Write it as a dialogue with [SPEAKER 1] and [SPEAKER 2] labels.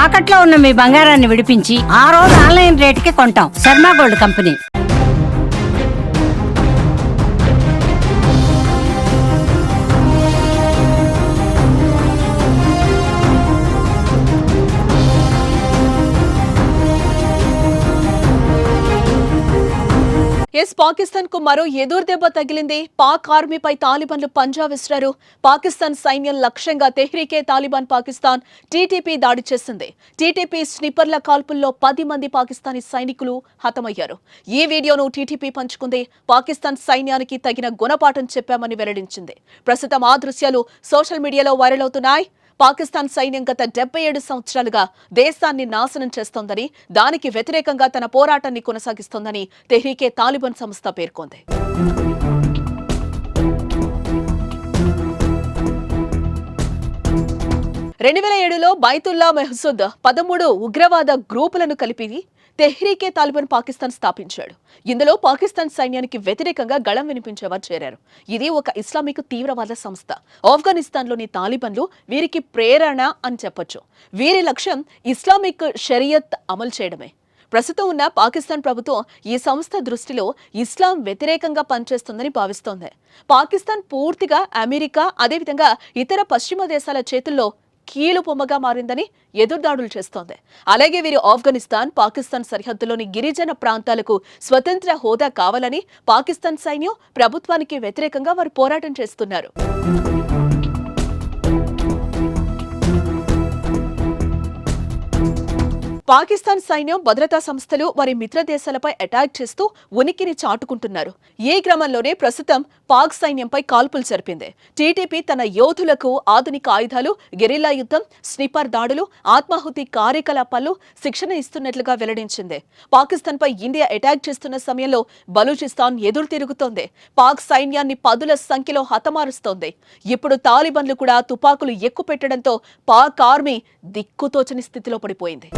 [SPEAKER 1] తాకట్లో ఉన్న మీ బంగారాన్ని విడిపించి ఆ రోజు ఆన్లైన్ రేటుకి కొంటాం. Sharma gold company.
[SPEAKER 2] పాకిస్తాన్ కు మరో ఎదురు దెబ్బ తగిలింది. పాక్ ఆర్మీపై తాలిబాన్లు పంజా విసిరారు. పాకిస్తాన్ సైన్యం లక్ష్యంగా తెహ్రీకే తాలిబాన్ పాకిస్తాన్ టీటీపీ దాడి చేసింది. టీటీపీ స్నిపర్ల కాల్పుల్లో 10 మంది పాకిస్తానీ సైనికులు హతమయ్యారు. ఈ వీడియోను టీటీపీ పంచుకుంది. పాకిస్తాన్ సైన్యానికి తగిన గుణపాఠం చెప్పామని వెల్లడించింది. ప్రస్తుతం ఆ దృశ్యాలు సోషల్ మీడియాలో వైరల్ అవుతున్నాయి. పాకిస్తాన్ సైన్యం గత 77 సంవత్సరాలుగా దేశాన్ని నాశనం చేస్తోందని, దానికి వ్యతిరేకంగా తన పోరాటాన్ని కొనసాగిస్తోందని తెహ్రీకే తాలిబాన్ సంస్థ పేర్కొంది. 2007లో బైతుల్లా మెహ్సూద్ 13 ఉగ్రవాద గ్రూపులను కలిపి తెహ్రీకే తాలిబాన్ పాకిస్తాన్ స్థాపించాడు. ఇందులో పాకిస్తాన్ సైన్యానికి వ్యతిరేకంగా గళం వినిపించేవారు చేరారు. ఇది ఒక ఇస్లామిక్ తీవ్రవాద సంస్థ. ఆఫ్ఘనిస్తాన్లోని తాలిబాన్లు వీరికి ప్రేరణ అని చెప్పొచ్చు. వీరి లక్ష్యం ఇస్లామిక్ షరియత్ అమలు చేయడమే. ప్రస్తుతం ఉన్న పాకిస్తాన్ ప్రభుత్వం ఈ సంస్థ దృష్టిలో ఇస్లాం వ్యతిరేకంగా పనిచేస్తుందని భావిస్తోంది. పాకిస్తాన్ పూర్తిగా అమెరికా, అదేవిధంగా ఇతర పశ్చిమ దేశాల చేతుల్లో కీలు బొమ్మగా మారిందని ఎదురుదాడులు చేస్తోంది. అలాగే వీరు ఆఫ్ఘనిస్తాన్, పాకిస్తాన్ సరిహద్దులోని గిరిజన ప్రాంతాలకు స్వతంత్ర హోదా కావాలని పాకిస్తాన్ సైన్యం ప్రభుత్వానికి వ్యతిరేకంగా వారు పోరాటం చేస్తున్నారు. పాకిస్తాన్ సైన్యం, భద్రతా సంస్థలు వారి మిత్ర దేశాలపై అటాక్ చేస్తూ ఉనికిని చాటుకుంటున్నారు. ఈ క్రమంలోనే ప్రస్తుతం పాక్ సైన్యంపై కాల్పులు జరిపింది. టీటీపీ తన యోధులకు ఆధునిక ఆయుధాలు, గెరిల్లా యుద్ధం, స్నిపర్ దాడులు, ఆత్మాహుతి కార్యకలాపాలు శిక్షణ ఇస్తున్నట్లుగా వెల్లడించింది. పాకిస్తాన్ పై ఇండియా అటాక్ చేస్తున్న సమయంలో బలూచిస్తాన్ ఎదురు తిరుగుతోంది. పాక్ సైన్యాన్ని 10ల సంఖ్యలో హతమారుస్తోంది. ఇప్పుడు తాలిబాన్లు కూడా తుపాకులు ఎక్కుపెట్టడంతో పాక్ ఆర్మీ దిక్కుతోచని స్థితిలో పడిపోయింది.